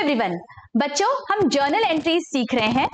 Everyone, बच्चों हम journal entries सीख रहे हैं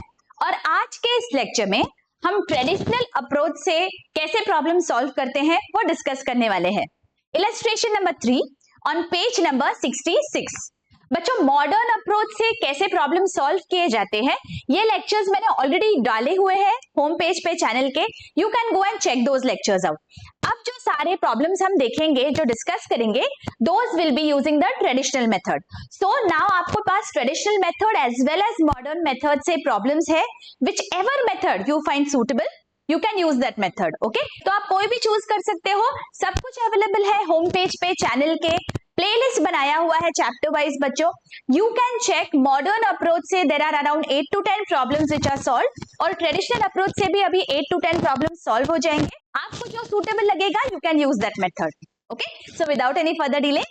और आज के इस लेक्चर में हम ट्रेडिशनल अप्रोच से कैसे प्रॉब्लम सॉल्व करते हैं वो डिस्कस करने वाले हैं। Illustration number 3 on page number 66। बच्चों मॉडर्न अप्रोच से कैसे प्रॉब्लम सॉल्व किए जाते हैं ये लेक्चर्स मैंने ऑलरेडी डाले हुए हैं होम पेज पे चैनल के। You can go and check those lectures out. अब जो सारे प्रॉब्लम्स हम देखेंगे, जो डिस्कस करेंगे, those will be using the traditional method. So now आपको पास traditional method as well as modern method से प्रॉब्लम्स है। Whichever method you find suitable you can use that method. Okay, तो आप कोई भी चूज कर सकते हो। सब कुछ अवेलेबल है होम पेज पे चैनल के। प्लेलिस्ट बनाया हुआ है चैप्टर वाइज। बच्चों you can check modern approach से there are around 8 to 10 problems which are solve और ट्रेडिशनल अप्रोच से भी अभी 8 to 10 प्रॉब्लम्स सॉल्व हो जाएंगे। आपको जो सूटेबल लगेगा you can use that method. Okay, so without any further delay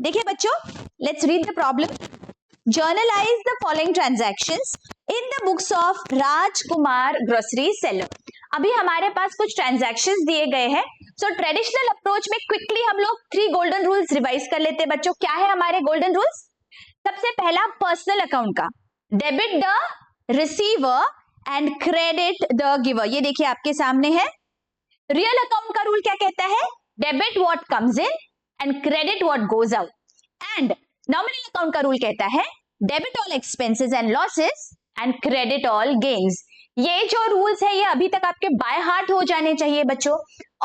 देखिए बच्चों, let's read the problem. Generalized the following transactions in the books of Rajkumar grocery seller. अभी हमारे पास कुछ ट्रांजैक्शंस दिए गए हैं। सो ट्रेडिशनल अप्रोच में क्विकली हम लोग 3 गोल्डन रूल्स रिवाइज कर लेते हैं। बच्चों क्या है हमारे गोल्डन रूल्स? सबसे पहला पर्सनल अकाउंट का, debit the receiver and credit the giver. ये देखिए आपके सामने है। रियल अकाउंट का रूल क्या कहता है? Debit what comes in and credit what goes out. And nominal account का रूल कहता है debit all expenses and losses and credit all gains. ये जो रूल्स है ये अभी तक आपके बाय हार्ट हो जाने चाहिए बच्चों।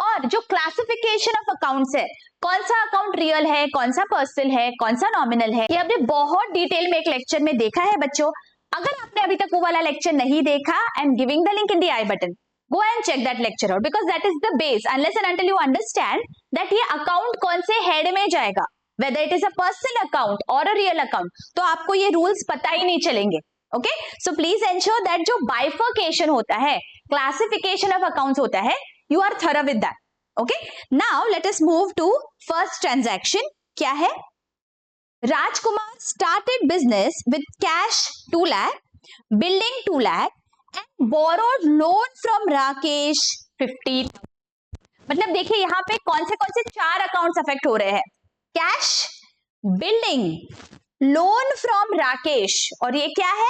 और जो क्लासिफिकेशन ऑफ अकाउंट्स है, कौन सा अकाउंट रियल है, कौन सा पर्सनल है, कौन सा नॉमिनल है, ये हमने बहुत डिटेल में एक लेक्चर में देखा है बच्चों। अगर आपने अभी तक वो वाला लेक्चर नहीं देखा, I am giving the link in the I button, go and check that lecture out because that is the base unless and until you understand that ये अकाउंट कौन से हेड में जाएगा, whether it is a personal account or a real account, तो आपको ये rules पता ही नहीं चलेंगे। Okay, so please ensure that जो बाइफर्केशन होता है, क्लासिफिकेशन ऑफ अकाउंट्स होता है, you are thorough with that. Okay, now let us move to first transaction. क्या है? Rajkumar started business with cash 2 lakh, building 2 lakh and borrowed loan from Rakesh 50। मतलब देखिए यहाँ पे कौन से 4 अकाउंट्स अफेक्ट हो रहे हैं? Cash, building, loan from Rakesh और ये क्या है?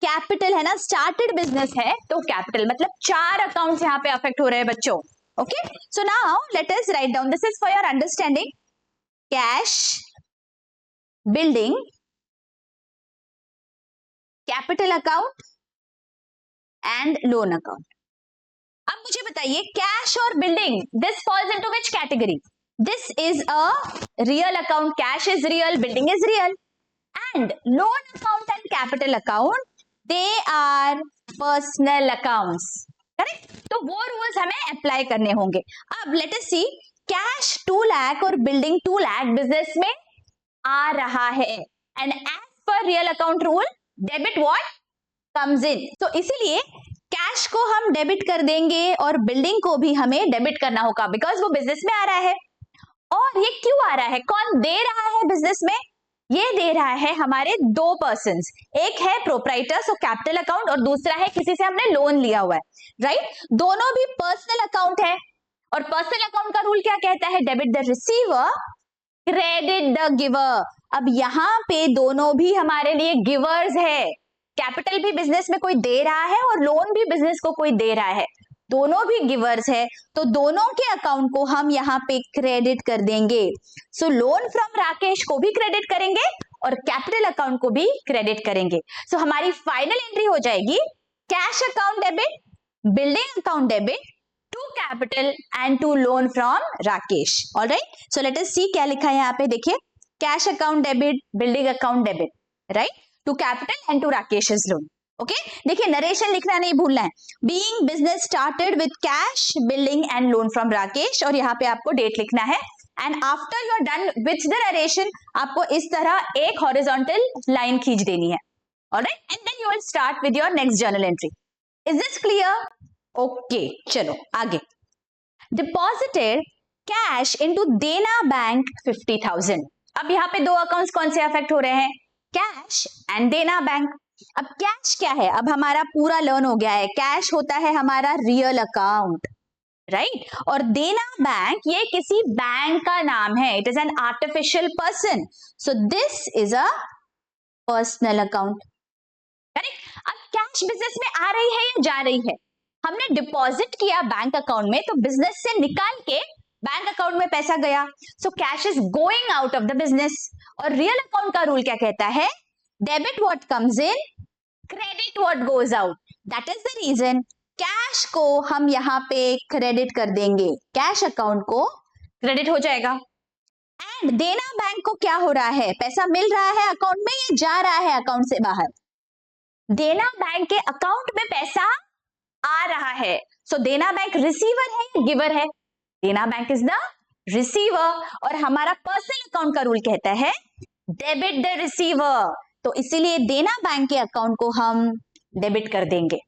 कैपिटल है ना, स्टार्टेड बिजनेस है तो कैपिटल, मतलब 4 अकाउंट्स यहाँ पे अफेक्ट हो रहे हैं बच्चों। Okay, so now let us write down, this is for your understanding. Cash, building, capital account and loan account. अब मुझे बताइए कैश और building, this falls into which category? This is a real account, cash is real, building is real, and loan account and capital account they are personal accounts. Correct? तो वो rules हमें apply करने होंगे। अब लेट अस सी, cash 2 lakh और building 2 lakh business में आ रहा है and as per real account rule debit what comes in. तो इसीलिए कैश को हम डेबिट कर देंगे और बिल्डिंग को भी हमें डेबिट करना होगा बिकॉज वो बिजनेस में आ रहा है। और ये क्यों आ रहा है? कौन दे रहा है बिजनेस में? ये दे रहा है हमारे 2 पर्संस, एक है प्रोप्राइटर सो कैपिटल अकाउंट और दूसरा है किसी से हमने लोन लिया हुआ है, राइट? दोनों भी पर्सनल अकाउंट है और पर्सनल अकाउंट का रूल क्या कहता है? Debit the receiver, credit the giver. अब यहाँ पे दोनों भी हमारे लिए गिवर्स है। कैपिटल भी बिजनेस में कोई दे रहा है और लोन भी बिजनेस को कोई दे रहा है, दोनों भी गिवर्स है, तो दोनों के अकाउंट को हम यहाँ पे क्रेडिट कर देंगे। सो लोन फ्रॉम राकेश को भी क्रेडिट करेंगे और कैपिटल अकाउंट को भी क्रेडिट करेंगे। सो हमारी फाइनल एंट्री हो जाएगी cash account debit, building account debit, to capital and to loan from Rakesh. Alright, so let us see क्या लिखा है यहाँ पे। देखिए cash account debit, building account debit, right, to capital and to Rakesh's loan. Okay, देखिए narration लिखना नहीं भूलना है। Being business started with cash, building and loan from Rakesh और यहाँ पे आपको डेट लिखना है। And after you are done with the narration आपको इस तरह एक हॉरिजॉन्टल लाइन खींच देनी है। Alright, and then you will start with your next journal entry. Is this clear? Okay, चलो आगे। Deposited cash into Dena bank 50,000। अब यहाँ पे 2 अकाउंट्स कौन से अफेक्ट हो रहे हैं? कैश एंड देना बैंक। अब कैश क्या है? अब हमारा पूरा लर्न हो गया है, कैश होता है हमारा रियल अकाउंट, राइट और देना बैंक ये किसी बैंक का नाम है, it is an artificial person, so this is a personal account. Correct. अब कैश बिजनेस में आ रही है या जा रही है? हमने डिपॉजिट किया बैंक अकाउंट में, तो बिजनेस से निकाल के बैंक अकाउंट में पैसा गया, so cash is going out of the business. और रियल अकाउंट का रूल क्या कहता है? Debit what comes in, credit what goes out. That is the reason cash को हम यहाँ पे क्रेडिट कर देंगे, कैश अकाउंट को क्रेडिट हो जाएगा। एंड देना बैंक को क्या हो रहा है? पैसा मिल रहा है अकाउंट में या जा रहा है अकाउंट से बाहर? देना बैंक के अकाउंट में पैसा आ रहा है, सो देना बैंक रिसीवर है या गिवर है? देना बैंक इज द रिसीवर और हमारा पर्सनल अकाउंट का रूल कहता है डेबिट द रिसीवर, तो इसीलिए देना बैंक के अकाउंट को हम डेबिट कर देंगे।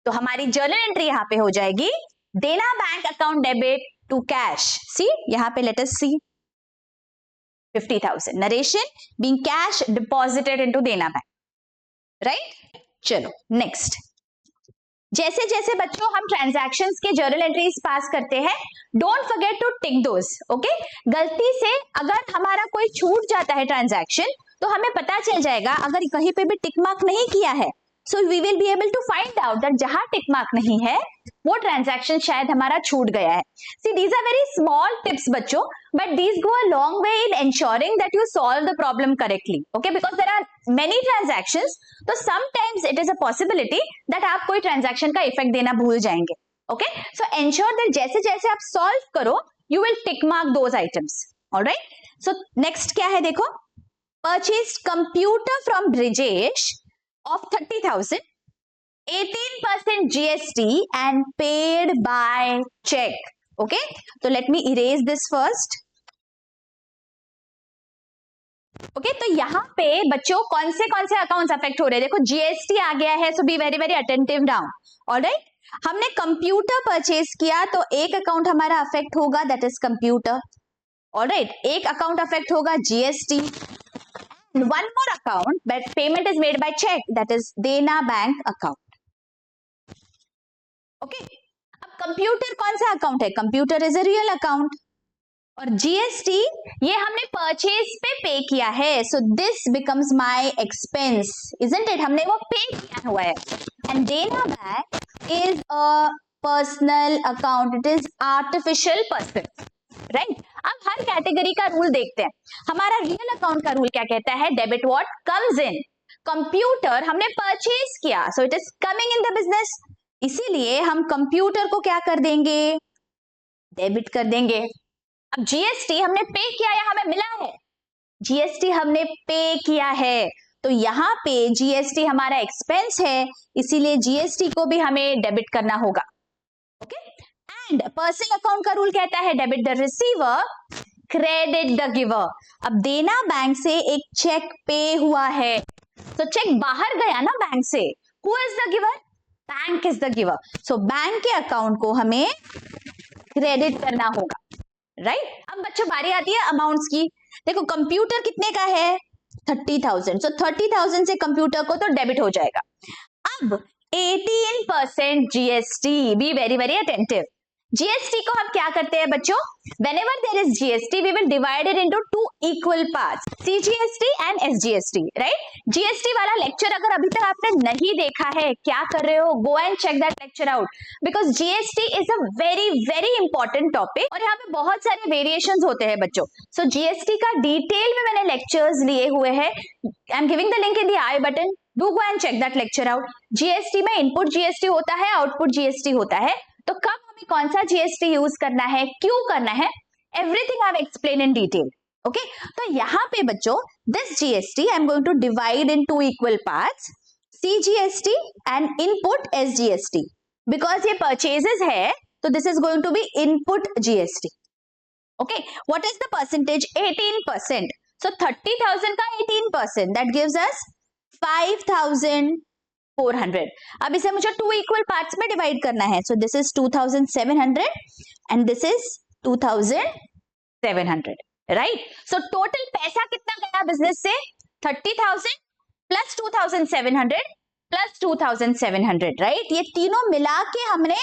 तो हमारी जर्नल एंट्री यहां पे हो जाएगी Dena bank account debit to cash. See यहां पे लेट अस see 50,000 narration being cash deposited into Dena bank, right. चलो नेक्स्ट, जैसे जैसे बच्चों हम ट्रांजैक्शंस के जर्नल एंट्रीज पास करते हैं, don't forget to tick those, okay. गलती से अगर हमारा कोई छूट जाता है ट्रांजैक्शन, तो हमें पता चल जाएगा, अगर कहीं पे भी टिक मार्क नहीं किया है, so we will be able to find out that जहां टिक मार्क नहीं है वो ट्रांजैक्शन शायद हमारा छूट गया है। See these are very small tips बच्चों, but these go a long way in ensuring that you solve the problem correctly, okay, because there are many transactions, तो sometimes it is a possibility that आप कोई transaction का effect देना भूल जाएंगे, okay. So ensure that जैसे जैसे आप सॉल्व करो you will tick mark those items, alright. So next क्या है देखो, purchase computer from Brijesh of 30,000, 18% GST and paid by check. Okay, so let me erase this first. Okay, तो यहाँ पे बच्चों कौन से अकाउंट्स अफेक्ट हो रहे हैं? देखो GST आ गया है, so be very very attentive now. Alright, हमने कंप्यूटर परचेज किया तो एक अकाउंट हमारा अफेक्ट होगा, दैट इज कंप्यूटर। ऑलराइट, एक अकाउंट अफेक्ट होगा GST, one more account but payment is made by check, that is देना बैंक account, okay। अब कंप्यूटर कौन सा अकाउंट है? Computer is a real account और GST ये हमने परचेज पे पे किया है, so this becomes my expense, isn't it? हमने वो पे किया हुआ है। एंड देना bank is a personal account, it is artificial person, right. अब हर कैटेगरी का रूल देखते हैं। हमारा रियल अकाउंट का रूल क्या कहता है? Debit what comes in. Computer हमने परचेज किया, so it is coming in the business, इसीलिए हम कंप्यूटर को क्या कर देंगे? डेबिट कर देंगे। अब GST हमने पे किया या हमें मिला है? GST हमने पे किया है, तो यहाँ पे GST हमारा एक्सपेंस है, इसीलिए GST को भी हमें डेबिट करना होगा, ओके। एंड पर्सनल अकाउंट का रूल कहता है debit the receiver, credit the giver. अब देना बैंक से एक चेक पे हुआ है, तो चेक बाहर गया ना बैंक से, who is the giver? Bank is the giver, so bank के अकाउंट को हमें क्रेडिट करना होगा, राइट। अब बच्चों बारी आती है अमाउंट्स की। देखो कंप्यूटर कितने का है? 30,000, सो 30,000 से कंप्यूटर को तो डेबिट हो जाएगा। अब 18% GST, be very very attentive. GST को हम क्या करते हैं बच्चों? whenever there is GST we will divide it into two equal parts, CGST and SGST, right? GST वाला लेक्चर अगर अभी तक आपने नहीं देखा है, क्या कर रहे हो? Go and check that lecture out because GST is a very very important topic और यहाँ पे बहुत सारे वेरिएशंस होते हैं बच्चों। So GST का डिटेल में मैंने लेक्चर्स लिए हुए हैं, I am giving the link in the I button, do go and check that lecture out। GST में इनपुट GST होता है, आउटपुट GST होता है, तो कब हमें कौन सा GST यूज करना है, क्यों करना है, everything I have explain in detail, okay. तो यहाँ पे बच्चों this GST I am going to divide in two equal parts, CGST and input SGST, because ये परचेजेस है तो this is going to be input GST, okay. What is the percentage? 18%, so 30,000 का 18%, that gives us 5,400। अब इसे मुझे to equal parts में divide करना है, so this is 2,700 and this is 2,700, right. So total पैसा कितना गया बिजनेस से? 30,000 प्लस 2,700 प्लस 2,700, राइट। ये तीनों मिला के हमने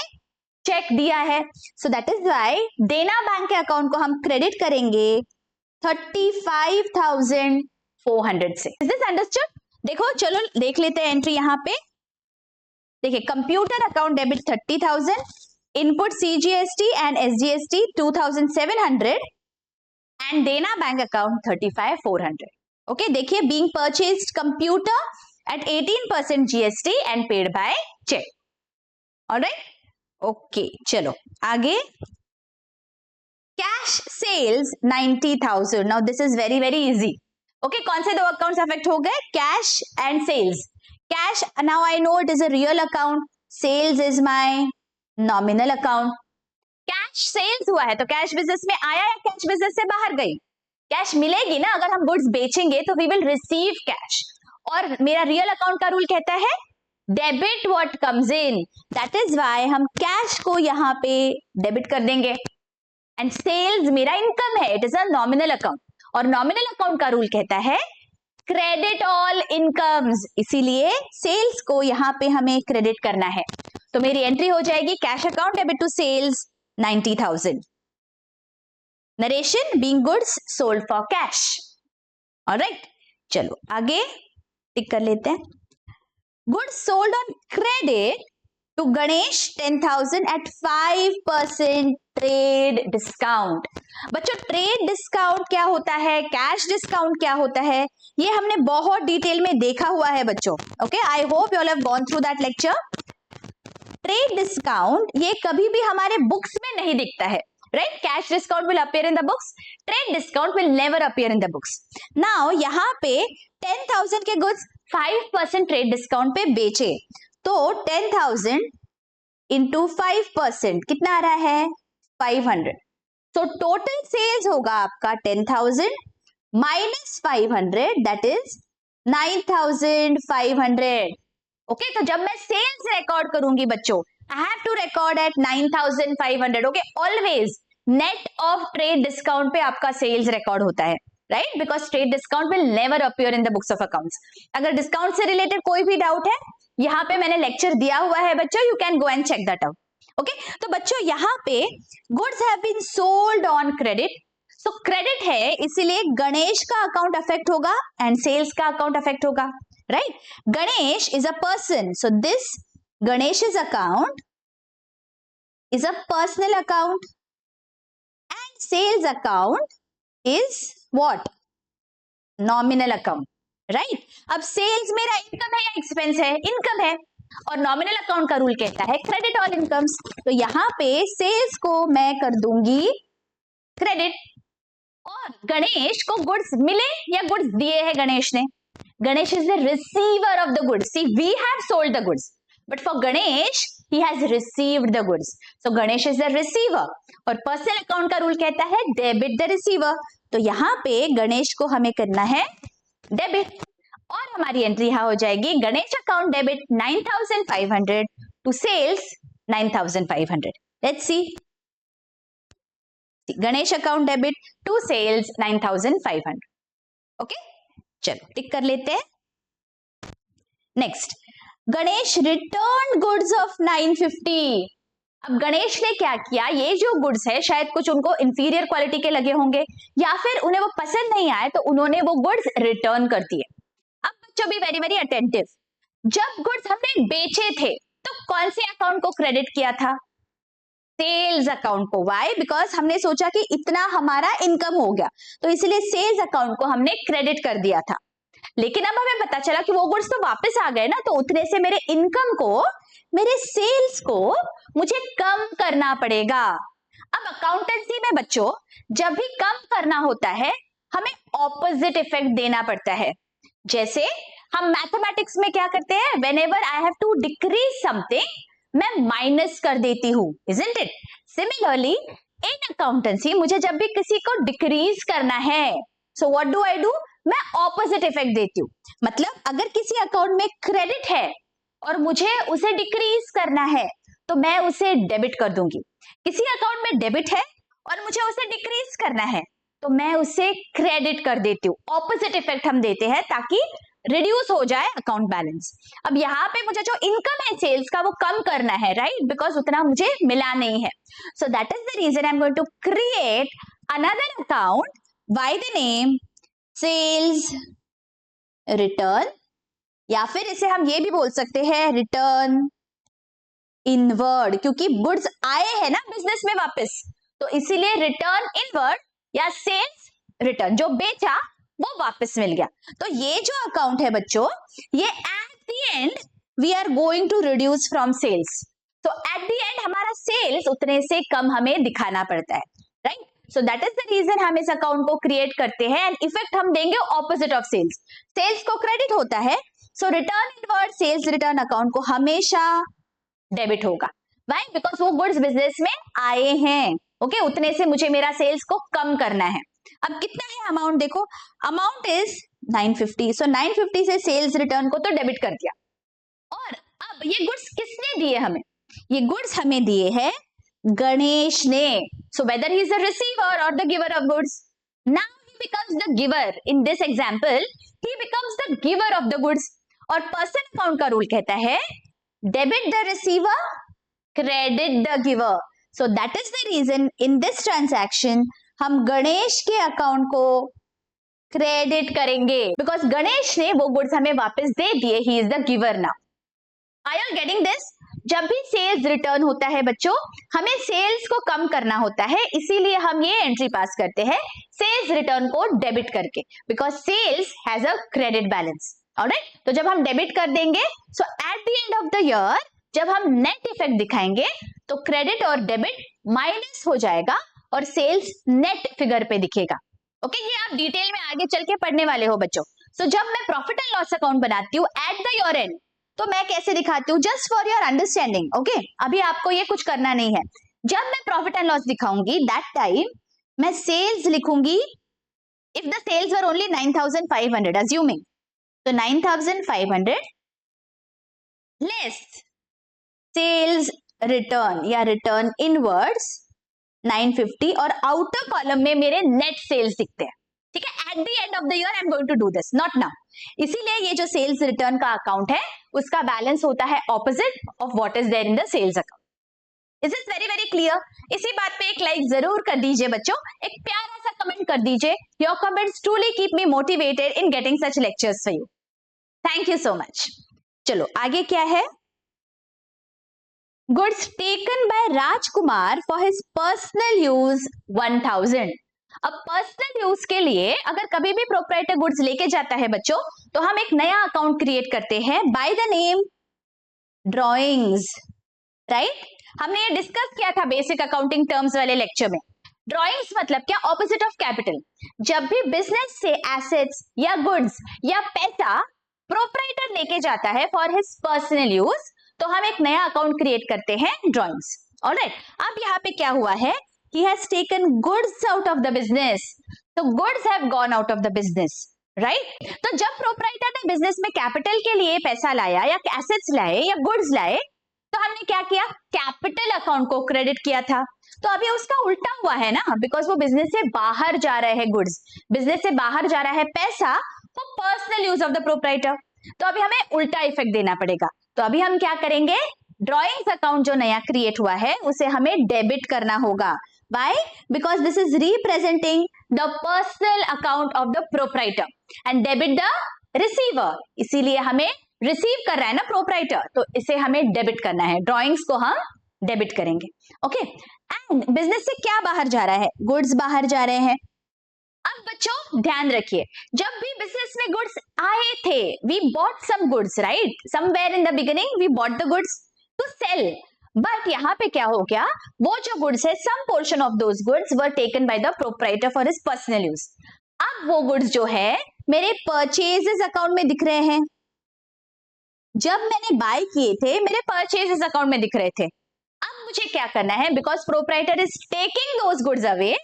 चेक दिया है, सो दैट इज वाई देना बैंक के अकाउंट को हम क्रेडिट करेंगे 35,400 से। Is this understood? देखो चलो देख लेते हैं एंट्री यहां पे। देखिए computer account debit 30,000, input CGST and SGST 2,700 and देना बैंक अकाउंट 35,400। ओके देखिए being purchased computer at 18% GST and paid by check. Alright? Okay, चलो आगे। Cash sales 90,000. Now this is very easy. Okay, कौन से दो अकाउंट्स अफेक्ट हो गए? Cash and sales. Cash, now I know it is a real account. Sales is my nominal account. Cash sales हुआ है तो कैश बिजनेस में आया या कैश बिजनेस से बाहर गई? कैश मिलेगी ना, अगर हम गुड्स बेचेंगे तो we will receive cash. और मेरा रियल अकाउंट का रूल कहता है debit what comes in, that is why हम कैश को यहाँ पे डेबिट कर देंगे। एंड सेल्स मेरा इनकम है, it is a nominal account, और नॉमिनल अकाउंट का रूल कहता है क्रेडिट ऑल इनकम्स, इसीलिए सेल्स को यहाँ पे हमें क्रेडिट करना है। तो मेरी एंट्री हो जाएगी cash account debit to sales 90,000। Narration being goods sold for cash. Alright, चलो आगे टिक कर लेते हैं। Goods sold on credit to Ganesh 10,000 at 5% trade discount. बच्चों ट्रेड डिस्काउंट क्या होता है, कैश डिस्काउंट क्या होता है, ये हमने बहुत डिटेल में देखा हुआ है बच्चों। Okay, I hope you all have gone through that lecture. Trade discount ये कभी भी हमारे बुक्स में नहीं दिखता है, right? Cash discount will appear in the books. Trade discount will never appear in the books. Now यहाँ पे 10,000 के goods 5% trade discount पे बेचे तो 10,000 into 5% कितना आ रहा है? 500. So total sales होगा आपका 10,000 minus 500, that is 9,500. ओके तो जब मैं सेल्स रिकॉर्ड करूंगी बच्चों, I have to record at 9,500. Okay, always net of trade discount पे आपका sales record होता है, right? Because trade discount will never appear in the books of accounts. अगर discount से related कोई भी doubt है, यहाँ पे मैंने lecture दिया हुआ है बच्चों, you can go and check that out. Okay, तो बच्चों यहाँ पे goods have been sold on credit. So credit है, इसीलिए गणेश का account affect होगा and sales का account affect होगा, right? Ganesh is a person, so this Ganesh's account is a personal account and sales account is what? Nominal account, right? अब sales मेरा income है या expense है? Income है, और nominal account का रूल कहता है credit all incomes. तो यहाँ पे sales को मैं कर दूंगी credit, और गणेश को goods मिले या goods दिए हैं गणेश ने? Ganesh is the receiver of the goods. See, we have sold the goods. But for Ganesh, he has received the goods. So Ganesh is the receiver. और personal account का rule कहता है debit the receiver. तो यहाँ पे गणेश को हमें करना है debit. और हमारी एंट्री यहाँ हो जाएगी Ganesh account debit 9,500 to sales 9,500. Let's see. Ganesh account debit to sales 9,500. Okay चलो टिक कर लेते हैं। Next, Ganesh return goods of 950. अब गणेश ने क्या किया, ये जो गुड्स है शायद कुछ उनको इंफीरियर क्वालिटी के लगे होंगे या फिर उन्हें वो पसंद नहीं आए तो उन्होंने वो गुड्स रिटर्न कर दिए। अब बच्चों भी वेरी वेरी अटेंटिव, जब गुड्स हमने बेचे थे तो कौन से अकाउंट को क्रेडिट किया था? सेल्स अकाउंट को। वाई? बिकॉज हमने सोचा कि इतना हमारा इनकम हो गया तो इसलिए सेल्स अकाउंट को हमने क्रेडिट कर दिया था। लेकिन अब हमें पता चला कि वो गुड्स तो वापस आ गए ना, तो उतने से मेरे इनकम को, मेरे सेल्स को मुझे कम करना पड़ेगा। अब अकाउंटेंसी में बच्चों जब भी कम करना होता है हमें ऑपोजिट इफेक्ट देना पड़ता है। जैसे हम मैथमेटिक्स में क्या करते हैं, whenever I have to decrease something मैं माइनस कर देती हूं, isn't it? Similarly in accountancy मुझे जब भी किसी को डिक्रीज करना है, so what do I do, मैं ऑपोजिट इफेक्ट देती हूँ। मतलब अगर किसी अकाउंट में क्रेडिट है और मुझे उसे डिक्रीज करना है तो मैं उसे डेबिट कर दूंगी। किसी अकाउंट में डेबिट है और मुझे उसे डिक्रीज करना है तो मैं उसे क्रेडिट कर देती हूँ। ऑपोजिट इफेक्ट हम देते हैं ताकि रिड्यूस हो जाए अकाउंट बैलेंस। अब यहाँ पे मुझे जो इनकम है सेल्स का वो कम करना है, राइट, बिकॉज उतना मुझे मिला नहीं है। So that is the reason I am going to create another account by the name sales return, या फिर इसे हम ये भी बोल सकते हैं रिटर्न इनवर्ड, क्योंकि गुड्स आए हैं ना बिजनेस में वापस, तो इसीलिए रिटर्न इनवर्ड या सेल्स रिटर्न, जो बेचा वो वापस मिल गया। तो ये जो अकाउंट है बच्चों, ये at the end we are going to reduce from sales. तो एट द एंड हमारा सेल्स उतने से कम हमें दिखाना पड़ता है, right. So that is the reason हम इस अकाउंट को क्रिएट करते हैं एंड इफेक्ट हम देंगे ऑपोजिट ऑफ सेल्स। सेल्स को क्रेडिट होता है, so return inward sales return account को हमेशा डेबिट होगा। व्हाई? बिकॉज वो गुड्स बिजनेस में आए हैं, ओके, उतने से मुझे मेरा सेल्स को कम करना है। अब कितना है अमाउंट, देखो अमाउंट इज 950, सो 950 से सेल्स रिटर्न को तो डेबिट कर दिया। और अब ये गुड्स किसने दिए हमें? ये गुड्स हमें दिए हैं गणेश ने। So whether he is the receiver और the giver of goods, now he becomes the giver. In this example he becomes the giver of the goods. और पर्सन अकाउंट का रूल कहता है debit the receiver, credit the giver. So that is the reason in this transaction हम गणेश के account को credit करेंगे, because Ganesh ने वो गुड्स हमें वापस दे दिए, he is the giver now. Are you getting this? जब भी सेल्स रिटर्न होता है बच्चों, हमें सेल्स को कम करना होता है, इसीलिए हम ये एंट्री पास करते हैं सेल्स रिटर्न को डेबिट करके, because sales has a credit balance. Alright, तो जब हम डेबिट कर देंगे, so at the end of the year जब हम नेट इफेक्ट दिखाएंगे तो क्रेडिट और डेबिट माइनस हो जाएगा और सेल्स नेट फिगर पे दिखेगा। ओके, ये आप डिटेल में आगे चल के पढ़ने वाले हो बच्चों। सो जब मैं प्रॉफिट एंड लॉस अकाउंट बनाती हूँ एट द ईयर एंड, तो मैं कैसे दिखाती हूँ, just for your understanding. Okay, अभी आपको ये कुछ करना नहीं है। जब मैं प्रॉफिट एंड लॉस दिखाऊंगी दैट टाइम मैं सेल्स लिखूंगी, if the sales were only 9500 assuming, तो 9500 लेस सेल्स रिटर्न या रिटर्न इनवर्ड्स 950, और आउटर कॉलम में मेरे नेट सेल्स दिखते हैं। ठीक है, at the end of the year I am going to do this, not now. इसीलिए ये जो सेल्स रिटर्न का अकाउंट है उसका बैलेंस होता है opposite of what is there in the sales account. Is this very very clear? इसी बात पे एक लाइक जरूर कर दीजिए बच्चों, एक प्यारा सा कमेंट कर दीजिए। Your comments truly keep me motivated in getting such lectures for you. Thank you so much. चलो आगे क्या है? Goods taken by Rajkumar for his personal use 1000। अब पर्सनल यूज के लिए अगर कभी भी प्रोप्राइटर गुड्स लेके जाता है बच्चों, तो हम एक नया अकाउंट क्रिएट करते हैं bye the name drawings, right. हमने ये डिस्कस किया था बेसिक अकाउंटिंग टर्म्स वाले लेक्चर में। ड्रॉइंग्स मतलब क्या? Opposite of capital. जब भी बिजनेस से एसेट्स या गुड्स या पैसा प्रोप्राइटर लेके जाता है फॉर हिज पर्सनल यूज, तो हम एक नया अकाउंट क्रिएट करते हैं ड्रॉइंग्स। ऑलराइट, अब यहाँ पे क्या हुआ है, he has taken goods out of the business, तो goods have gone out of the business, right? तो जब प्रोप्राइटर ने बिजनेस में कैपिटल के लिए पैसा लाया या एसेट्स लाए या गुड्स लाए, तो हमने क्या किया, कैपिटल अकाउंट को क्रेडिट किया था। तो अभी उसका उल्टा हुआ है ना, बिकॉज वो बिजनेस से बाहर जा रहे हैं गुड्स, बिजनेस से बाहर जा रहा है पैसा for personal use of the proprietor, तो अभी हमें उल्टा इफेक्ट देना पड़ेगा। तो अभी हम क्या करेंगे, ड्रॉइंग्स अकाउंट जो नया क्रिएट हुआ है उसे हमें डेबिट करना होगा। Why? Because this is representing the personal account of the proprietor and debit the receiver. इसीलिए हमें रिसीव कर रहा है ना प्रोप्राइटर, तो इसे हमें डेबिट करना है, ड्रॉइंग्स को हम डेबिट करेंगे। ओके, एंड बिजनेस से क्या बाहर जा रहा है, गुड्स बाहर जा रहे हैं। अब बच्चों ध्यान रखिए, जब भी बिजनेस में गुड्स आए थे, we bought some goods, right, somewhere in the beginning we bought the goods to sell, but यहाँ पे क्या हो गया, वो जो गुड्स है, some portion of those goods were taken by the proprietor for his personal use. अब वो गुड्स जो है मेरे परचेजेस अकाउंट में दिख रहे हैं, जब मैंने बाय किए थे मेरे परचेजेस अकाउंट में दिख रहे थे। अब मुझे क्या करना है, because proprietor is taking those goods away,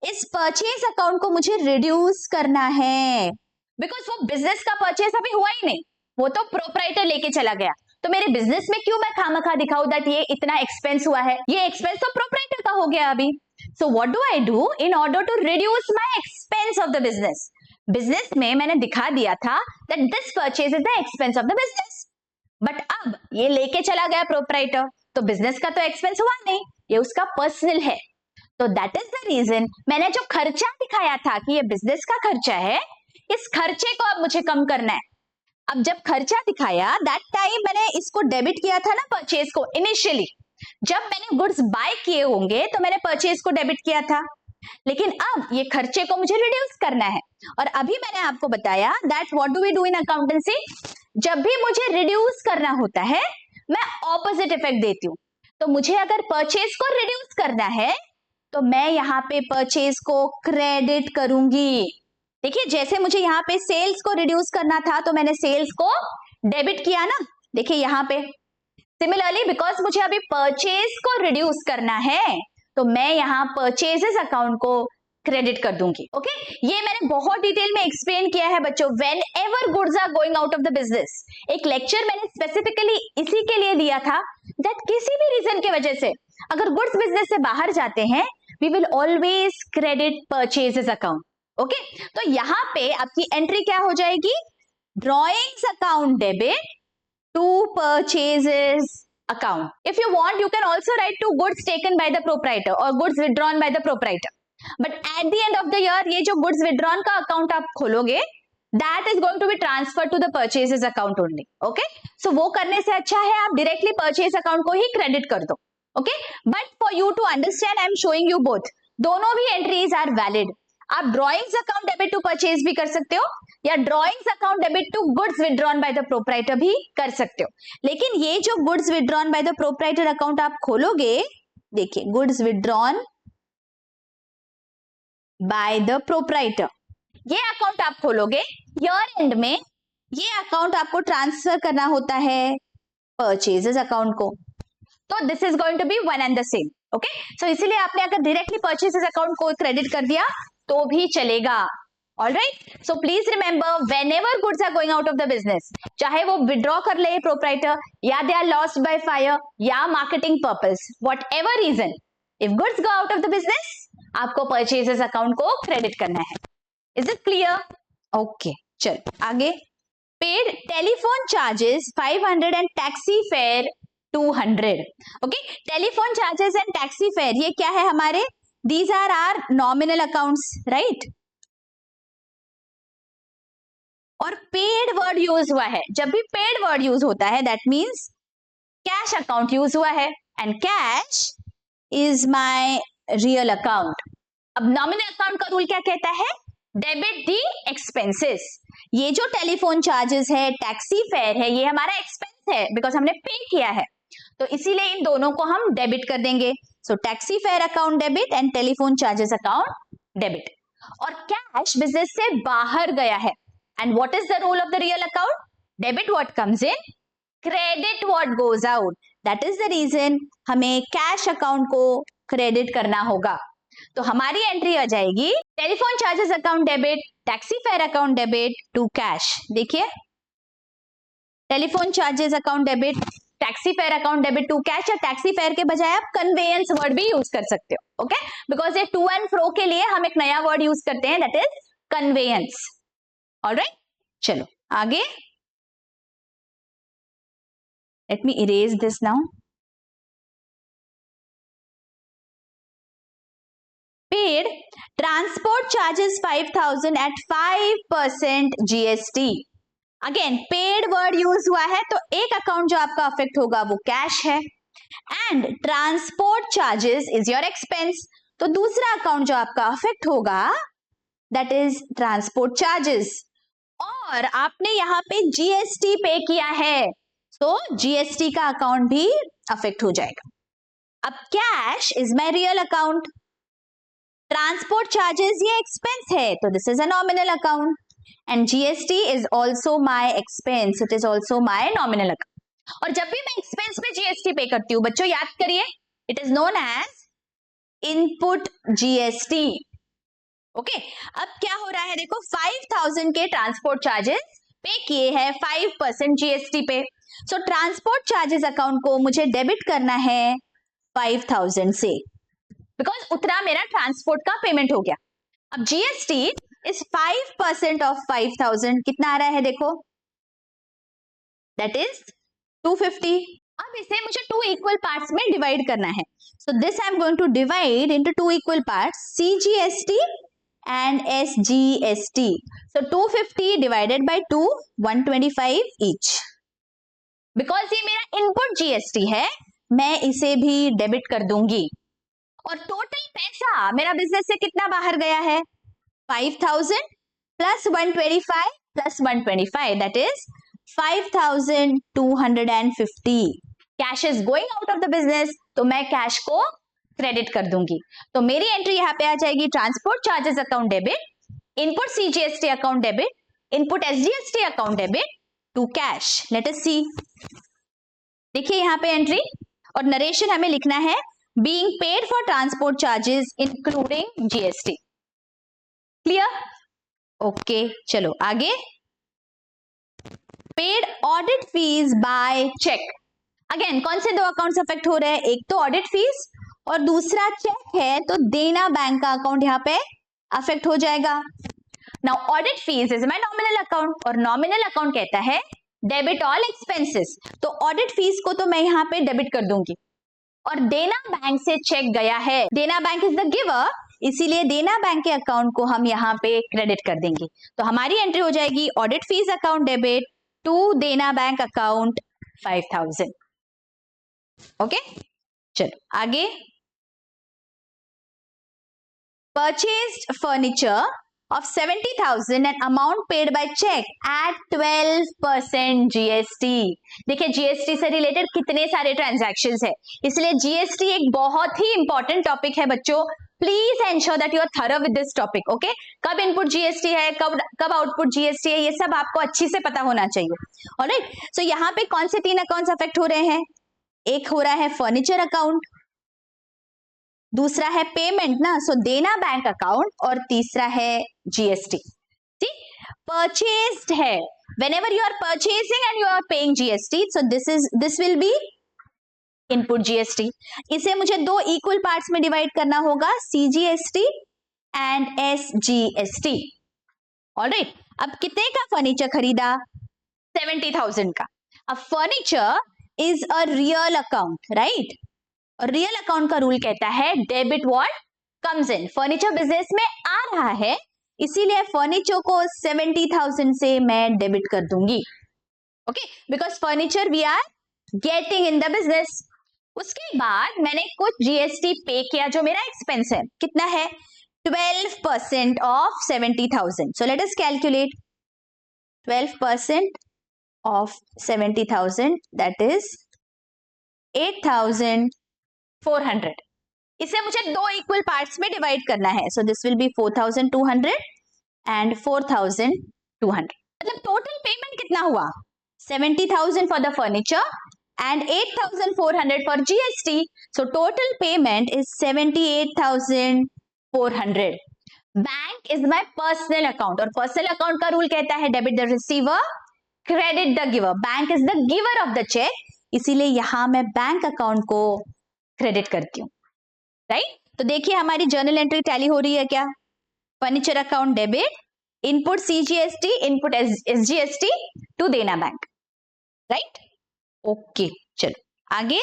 इस परचेज अकाउंट को मुझे रिड्यूस करना है, बिकॉज वो बिजनेस का परचेज अभी हुआ ही नहीं, वो तो प्रोप्राइटर लेके चला गया। तो मेरे बिजनेस में क्यों मैं खामखा दिखाऊं दैट ये इतना एक्सपेंस हुआ है, ये एक्सपेंस तो प्रोप्राइटर का हो गया अभी। So what do I do in order to reduce my expense of the business, business में मैंने दिखा दिया था that this purchase is the expense of the business, but अब ये लेके चला गया प्रोपराइटर, तो बिजनेस का तो एक्सपेंस हुआ नहीं, ये उसका पर्सनल है। तो दैट इज द रीजन मैंने जो खर्चा दिखाया था कि ये बिजनेस का खर्चा है, इस खर्चे को अब मुझे कम करना है। अब जब खर्चा दिखाया दैट टाइम मैंने इसको डेबिट किया था ना परचेज को, इनिशियली जब मैंने गुड्स बाय किए होंगे तो मैंने परचेज को डेबिट किया था, लेकिन अब ये खर्चे को मुझे रिड्यूस करना है। और अभी मैंने आपको बताया that what do we do in accountancy, जब भी मुझे रिड्यूस करना होता है मैं ऑपोजिट इफेक्ट देती हूँ। तो मुझे अगर परचेज को रिड्यूस करना है तो मैं यहाँ पे परचेज को क्रेडिट करूंगी। देखिए जैसे मुझे यहाँ पे सेल्स को रिड्यूस करना था तो मैंने सेल्स को डेबिट किया ना, देखिए यहाँ पे। सिमिलरली बिकॉज मुझे अभी परचेज को रिड्यूस करना है तो मैं यहाँ परचेजेस अकाउंट को क्रेडिट कर दूंगी। ओके, ये मैंने बहुत डिटेल में एक्सप्लेन किया है बच्चों, whenever goods are going out of the business. एक लेक्चर मैंने स्पेसिफिकली इसी के लिए दिया था दैट किसी भी रीजन की वजह से अगर गुड्स बिजनेस से बाहर जाते हैं we will always credit purchases account. Okay, तो यहाँ पे आपकी एंट्री क्या हो जाएगी, drawings account debit to purchases account. If you want, you can also write to goods taken by the proprietor or goods withdrawn by the proprietor. But at the end of the year, ये जो goods withdrawn का account आप खोलोगे, that is going to be transferred to the purchases account only. Okay? So वो करने से अच्छा है आप directly purchase account को ही credit कर दो. Okay? But for you to understand, I am showing you both. दोनों भी entries are valid. आप drawings account debit to purchase भी कर सकते हो या drawings account debit to goods withdrawn by the proprietor भी कर सकते हो। लेकिन ये जो goods withdrawn by the proprietor account आप खोलोगे, देखिए goods withdrawn by the proprietor, ये अकाउंट आप खोलोगे, ईयर एंड में ये अकाउंट आपको ट्रांसफर करना होता है परचेजेस अकाउंट को, तो this is going to be one and the same. Okay, so इसीलिए आपने अगर डायरेक्टली परचेजेस अकाउंट को क्रेडिट कर दिया तो भी चलेगा। Alright, so please remember whenever goods are going out of the business, चाहे वो विड्रॉ कर ले प्रोपराइटर या they are lost by fire या marketing purpose, whatever reason, if goods go out of the business आपको परचेजेस अकाउंट को credit करना है। Is it clear? ओके, चल आगे। Paid telephone charges 500 and taxi fare 200। Okay, telephone charges and taxi fare ये क्या है हमारे, these are our nominal accounts, right? और पेड वर्ड यूज हुआ है, जब भी पेड वर्ड यूज होता है that means cash account use हुआ है and cash is my real account. अब नॉमिनल अकाउंट का रूल क्या कहता है, डेबिट दी एक्सपेंसेस। ये जो टेलीफोन चार्जेस है, टैक्सी फेयर है, ये हमारा एक्सपेंस है बिकॉज हमने पे किया है, तो इसीलिए इन दोनों को हम डेबिट कर देंगे। So taxi fare account debit and telephone charges account debit. और कैश बिजनेस से बाहर गया है and what is the rule of the real account, debit what comes in, credit what goes out. That is the reason हमें cash account को credit करना होगा। तो हमारी एंट्री आ जाएगी telephone charges account debit, taxi fare account debit to cash. देखिए telephone charges account debit, taxi fare account debit to cash, या टैक्सी फेयर के बजाय आप कन्वेयंस वर्ड भी यूज कर सकते हो। ओके, बिकॉज ये टू एंड फ्रो के लिए हम एक नया वर्ड यूज करते हैं दैट इज कन्वेयंस। ऑलराइट, चलो आगे। Let me erase this now. Paid transport charges 5000 at 5% GST। Again paid word use हुआ है तो एक अकाउंट जो आपका अफेक्ट होगा वो कैश है, and transport charges is your expense, तो दूसरा अकाउंट जो आपका अफेक्ट होगा दैट इज ट्रांसपोर्ट चार्जेस। और आपने यहाँ पे जीएसटी पे किया है तो जीएसटी का अकाउंट भी अफेक्ट हो जाएगा। अब cash is my real account, transport charges ये एक्सपेंस है तो this is a nominal account, and GST is also my expense, it is also my nominal account. और जब भी मैं एक्सपेंस में जीएसटी पे करती हूँ बच्चों याद करिए, it is known as input GST. Okay, अब क्या हो रहा है देखो, 5000 के ट्रांसपोर्ट चार्जेस पे किए हैं 5% जीएसटी पे, सो ट्रांसपोर्ट चार्जेस अकाउंट को मुझे डेबिट करना है 5000 से, बिकॉज उतना मेरा ट्रांसपोर्ट का पेमेंट हो गया। अब जीएसटी इस 5% ऑफ 5,000 कितना आ रहा है देखो, दैट इज 250। अब इसे मुझे 2 इक्वल पार्ट्स में डिवाइड करना है, so this I am going to divide into 2 equal parts, CGST and SGST. So 250 divided by 2, 125 each. Because ये मेरा इनपुट GST है, मैं इसे भी डेबिट कर दूंगी। और टोटल पैसा मेरा बिजनेस से कितना बाहर गया है, 5,000 plus 125 plus 125, that is 5,250। Cash is going out of the business, तो मैं कैश को क्रेडिट कर दूंगी। तो मेरी एंट्री यहाँ पे आ जाएगी, transport charges account debit, input CGST account debit, input SGST account debit to cash. Let us see, देखिए यहाँ पे एंट्री और नरेशन हमें लिखना है, being paid for transport charges including GST। Clear? Okay, चलो आगे। Paid audit fees by cheque. Again कौन से दो अकाउंट्स अफेक्ट हो रहे हैं, एक तो ऑडिट फीस और दूसरा चेक है, तो देना बैंक का अकाउंट यहाँ पे अफेक्ट हो जाएगा। Now audit fees is my nominal account और नॉमिनल अकाउंट कहता है डेबिट ऑल एक्सपेंसेस, तो ऑडिट फीस को तो मैं यहाँ पे डेबिट कर दूंगी। और देना बैंक से चेक गया है, देना बैंक इज द गिवर, इसीलिए देना बैंक के अकाउंट को हम यहाँ पे क्रेडिट कर देंगे। तो हमारी एंट्री हो जाएगी audit fees account debit to Dena bank account 5,000। Okay, चलो आगे। Purchased furniture of 70,000 and amount paid by check at 12% GST। देखिए GST से रिलेटेड कितने सारे ट्रांजैक्शंस है, इसलिए GST एक बहुत ही इंपॉर्टेंट टॉपिक है बच्चों। Please ensure that you are thorough with this topic. Okay, कब इनपुट GST है, कब आउटपुट GST है, ये सब आपको अच्छी से पता होना चाहिए। ऑलराइट, सो यहाँ पे कौन से 3 अकाउंट्स अफेक्ट हो रहे हैं, एक हो रहा है फर्नीचर अकाउंट, दूसरा है पेमेंट ना, सो देना बैंक अकाउंट, और तीसरा है GST। ठीक, परचेज्ड है, whenever you are purchasing and you are paying GST, so this will be input GST। इसे मुझे 2 इक्वल पार्ट्स में डिवाइड करना होगा, CGST एंड SGST। ऑलराइट, अब कितने का फर्नीचर खरीदा, 70,000 का। अब furniture is a real account, right, और रियल अकाउंट का रूल कहता है debit what comes in, furniture business में आ रहा है, इसीलिए फर्नीचर को 70,000 से मैं डेबिट कर दूंगी। Okay, because furniture we are getting in the business. उसके बाद मैंने कुछ GST पे किया जो मेरा एक्सपेंस है, कितना है, 12% of 70,000। So let us calculate, 12% of 70,000 that is 8,400। इसे मुझे 2 इक्वल पार्ट्स में डिवाइड करना है, so this will be 4,200 and 4,200। मतलब टोटल पेमेंट कितना हुआ, 70,000 for the furniture and 8,400 for GST, so total payment is 78,400। Bank is my personal account, और personal account का रूल कहता है debit the receiver credit the giver, bank is the giver of the cheque, इसीलिए यहां मैं bank account को credit करती हूँ। राइट, तो देखिए हमारी जर्नल एंट्री टैली हो रही है क्या, furniture account debit, input CGST, input SGST to Dena bank. Right, okay, चलो आगे।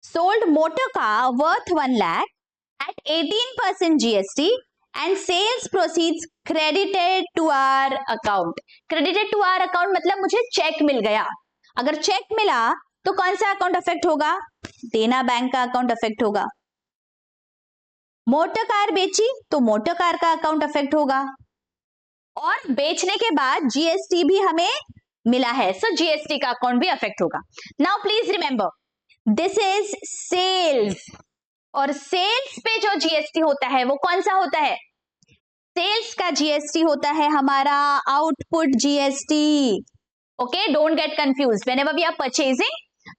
Sold motor car worth 1 lakh at 18% GST and sales proceeds credited to our account. Credited to our account मतलब मुझे check मिल गया, अगर चेक मिला तो कौन सा अकाउंट अफेक्ट होगा, देना बैंक का अकाउंट अफेक्ट होगा। मोटर कार बेची तो मोटर कार का अकाउंट अफेक्ट होगा, और बेचने के बाद GST भी हमें मिला है, सो GST का अकाउंट भी अफेक्ट होगा। Now please remember this is sales, और सेल्स पे जो GST होता है वो कौन सा होता है, सेल्स का GST होता है हमारा output GST। Okay, don't get confuse, whenever we are purchasing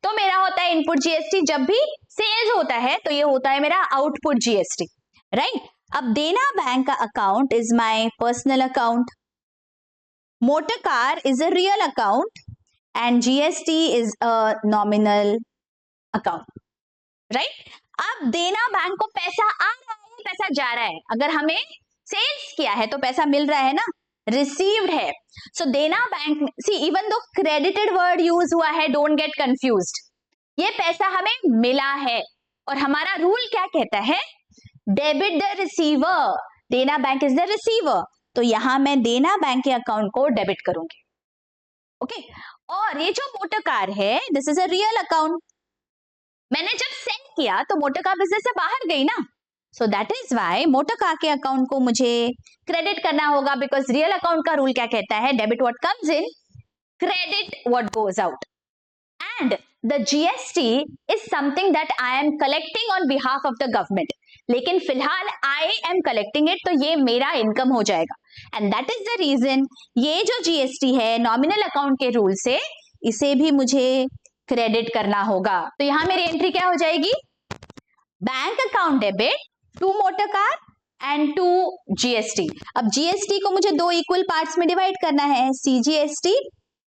तो मेरा होता है इनपुट GST, जब भी सेल्स होता है तो ये होता है मेरा आउटपुट GST। राइट, अब देना बैंक का account is my personal account, motor car is a real account and GST is a nominal account, right? अब देना बैंक को पैसा आ रहा है, पैसा जा रहा है, अगर हमें सेल्स किया है तो पैसा मिल रहा है ना, रिसीव्ड है। So Dena bank, see even though credited word use हुआ है, डोंट गेट कंफ्यूज्ड, ये पैसा हमें मिला है और हमारा रूल क्या कहता है, डेबिट द रिसीवर, देना बैंक इज द रिसीवर, तो यहां मैं देना बैंक के अकाउंट को डेबिट करूंगी। ओके और ये जो मोटर कार है, this is a real account, मैंने जब सेंड किया तो मोटर कार बिजनेस से बाहर गई ना, so that is why motor car के अकाउंट को मुझे क्रेडिट करना होगा, बिकॉज रियल अकाउंट का रूल क्या कहता है, debit what comes in, credit what goes out, and the GST is something that I am collecting on behalf of the government, लेकिन फिलहाल आई एम कलेक्टिंग इट, तो ये मेरा इनकम हो जाएगा, and that is the reason ये जो GST है नॉमिनल अकाउंट के रूल से इसे भी मुझे क्रेडिट करना होगा। तो यहां मेरी एंट्री क्या हो जाएगी, bank account debit to motor car and to GST. अब जीएसटी को मुझे दो इक्वल पार्ट्स में डिवाइड करना है, CGST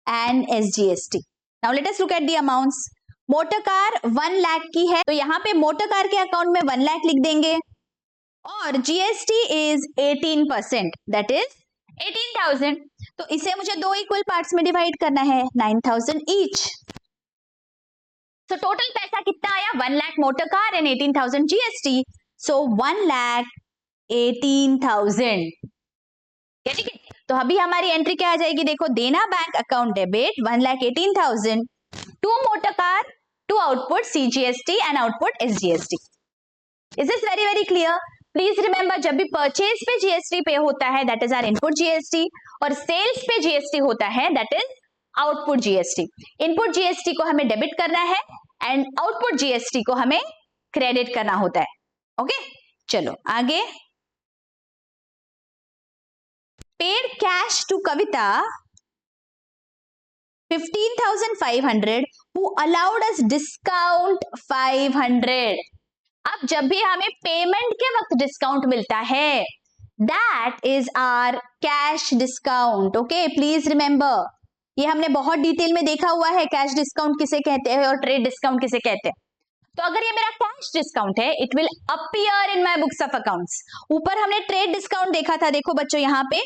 and SGST. Now let us look at the amounts. Motor car 1 lakh की है, तो यहाँ पे मोटर कार के अकाउंट में 1 लाख लिख देंगे, और जीएसटी इज 18%, दैट इज 18,000, तो इसे मुझे दो इक्वल पार्ट्स में डिवाइड करना है, 9,000 ईच। तो टोटल पैसा कितना आया, 1 लाख motor car and 18,000 GST, so 1,18,000, ठीक है। तो अभी हमारी एंट्री क्या आ जाएगी, देखो, देना bank account debit 1,18,000 to motor car, to output CGST and output SGST. Is this very very clear? Please remember, जब भी परचेज पे जीएसटी पे होता है that is our input GST, और सेल्स पे जीएसटी होता है that is output GST. Input GST को हमें डेबिट करना है एंड आउटपुट जीएसटी को हमें क्रेडिट करना होता है। ओके चलो आगे। Paid cash to Kavita 15,500 who allowed us discount 500। अब जब भी हमें पेमेंट के वक्त डिस्काउंट मिलता है that is our cash discount. Okay please remember, ये हमने बहुत डिटेल में देखा हुआ है, कैश डिस्काउंट किसे कहते हैं और ट्रेड डिस्काउंट किसे कहते हैं। तो अगर ये मेरा कैश डिस्काउंट है, it will appear in my books of accounts. ऊपर हमने ट्रेड डिस्काउंट देखा था, देखो बच्चों यहाँ पे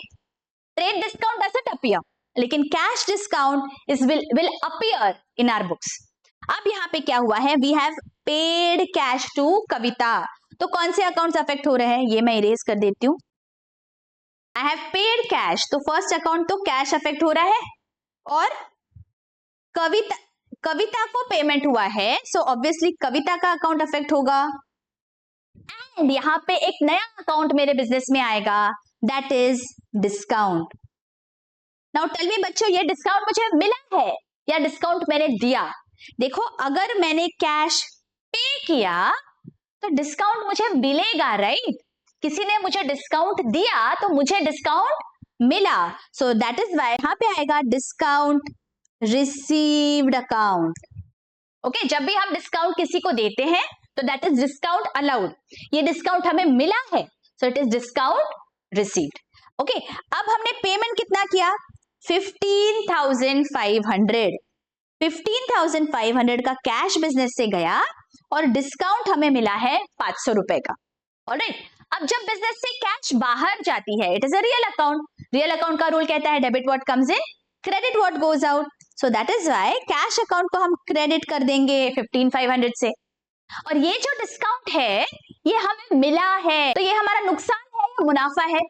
ट्रेड डिस्काउंट डजंट अपीयर, लेकिन cash discount is will appear in our books. अब यहाँ पे क्या हुआ है, we have paid cash to Kavita, तो कौन से अकाउंट्स अफेक्ट हो रहे हैं, ये मैं इरेज कर देती हूँ। आई हैव पेड कैश, तो फर्स्ट अकाउंट तो कैश अफेक्ट हो रहा है, और कविता को पेमेंट हुआ है, सो ऑब्वियसली कविता का अकाउंट अफेक्ट होगा। एंड यहाँ पे एक नया अकाउंट मेरे बिजनेस में आएगा that is discount. Now tell me बच्चों, ये डिस्काउंट मुझे मिला है या डिस्काउंट मैंने दिया? देखो अगर मैंने कैश पे किया तो डिस्काउंट मुझे मिलेगा, राइट? किसी ने मुझे डिस्काउंट दिया तो मुझे डिस्काउंट मिला, सो दैट इज वाई यहाँ पे आएगा डिस्काउंट रिसीव्ड अकाउंट। ओके जब भी हम डिस्काउंट किसी को देते हैं तो दैट इज डिस्काउंट अलाउड, ये डिस्काउंट हमें मिला है, so it is discount received. Okay अब हमने पेमेंट कितना किया, 15,500। 15,500 का कैश बिजनेस से गया और डिस्काउंट हमें मिला है 500 रुपए का। ऑलराइट, अब जब बिजनेस से कैश बाहर जाती है, it is a real account, real account का रूल कहता है debit what comes in, credit what goes out, so that is why cash account को हम क्रेडिट कर देंगे 15,500 से। और ये जो डिस्काउंट है ये हमें मिला है, तो ये हमारा नुकसान है या मुनाफा है?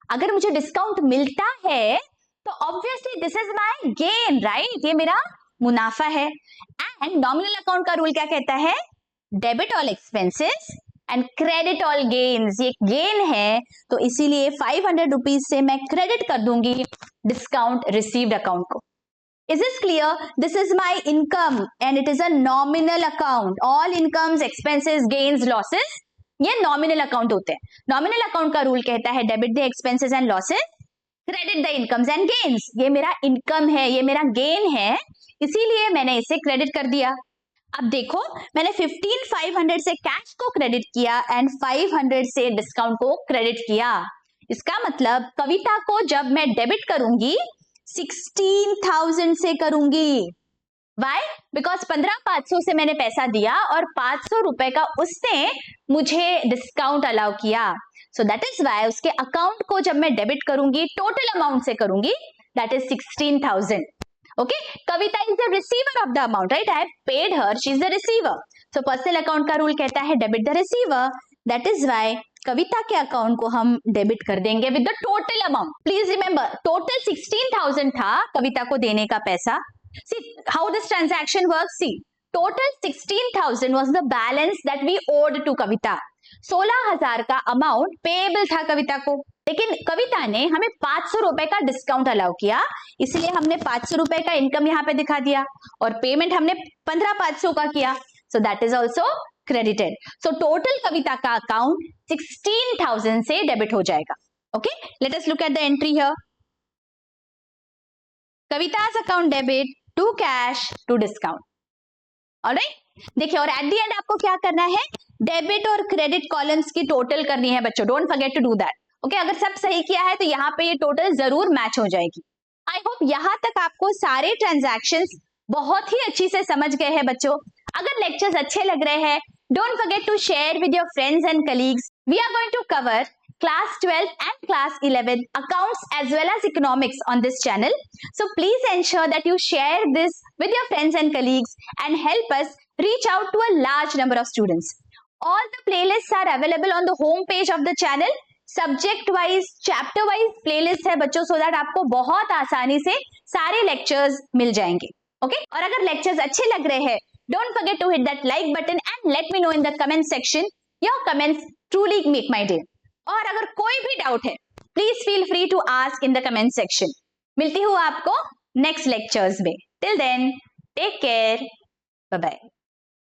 अगर मुझे डिस्काउंट मिलता है तो obviously this is my gain, right? ये मेरा मुनाफा है। एंड नॉमिनल अकाउंट का रूल क्या कहता है, debit all expenses and credit all gains, ये गेन है, तो इसीलिए 500 रुपीज से मैं क्रेडिट कर दूंगी डिस्काउंट रिसीव्ड अकाउंट को। Is this clear? This is my income and it is a nominal account. All incomes, expenses, gains, losses, ये nominal account होते हैं। Nominal account का रूल कहता है debit the expenses and losses, credit the incomes and gains. ये मेरा income है, ये मेरा गेन है, इसीलिए मैंने इसे क्रेडिट कर दिया। अब देखो मैंने 15,500 से कैश को क्रेडिट किया एंड 500 से डिस्काउंट को क्रेडिट किया। इसका मतलब कविता को जब मैं डेबिट करूंगी 16,000 से करूंगी। Why? Because 15,500 से मैंने पैसा दिया और 500 रुपए का उसने मुझे डिस्काउंट अलाउ किया। सो दैट इज वाई उसके अकाउंट को जब मैं डेबिट करूंगी टोटल अमाउंट से करूंगी, that is 16,000. Okay, Kavita is the receiver of the amount, right? I have paid her, she is the receiver. So personal account का rule कहता है debit the receiver. That is why कविता के account को हम debit कर देंगे with the total amount. Please remember, total 16,000 था कविता को देने का पैसा. See how this transaction works. See, total 16,000 was the balance that we owed to कविता. 16,000 का अमाउंट पेएबल था कविता को, लेकिन कविता ने हमें 500 रुपए का डिस्काउंट अलाउ किया, इसलिए हमने 500 रुपए का इनकम यहाँ पे दिखा दिया और पेमेंट हमने 15,500 का किया. So that is also credited. So total Kavita का अकाउंट 16,000 से डेबिट हो जाएगा. Okay, let us look at the entry here. Kavita's account debit to cash to discount. Alright, देखिए, और एट द एंड आपको क्या करना है, डेबिट और क्रेडिट कॉलम्स की टोटल करनी है बच्चों. Don't forget to do that. Okay, अगर सब सही किया है तो यहाँ पे ये टोटल जरूर मैच हो जाएगी. आई होप यहाँ तक आपको सारे ट्रांजैक्शंस बहुत ही अच्छी से समझ गए हैं बच्चों. अगर लेक्चर्स अच्छे लग रहे हैं, don't forget to share with your friends and colleagues. We are going to cover class 12 and class 11 accounts as well as economics on this channel. So please ensure that you share this with your friends and colleagues and help us reach out to a large number of students. All the playlists are available on the home page of the channel. Subject wise, chapter wise playlist है बच्चों, so that आपको बहुत आसानी से सारे lectures मिल जाएंगे. Okay? और अगर lectures अच्छे लग रहे हैं, don't forget to hit that like button and let me know in the comment section. Your comments truly make my day. और अगर कोई भी डाउट है, please feel free to ask in the comment section. मिलती हूँ आपको next lectures में. Till then, take care, bye bye.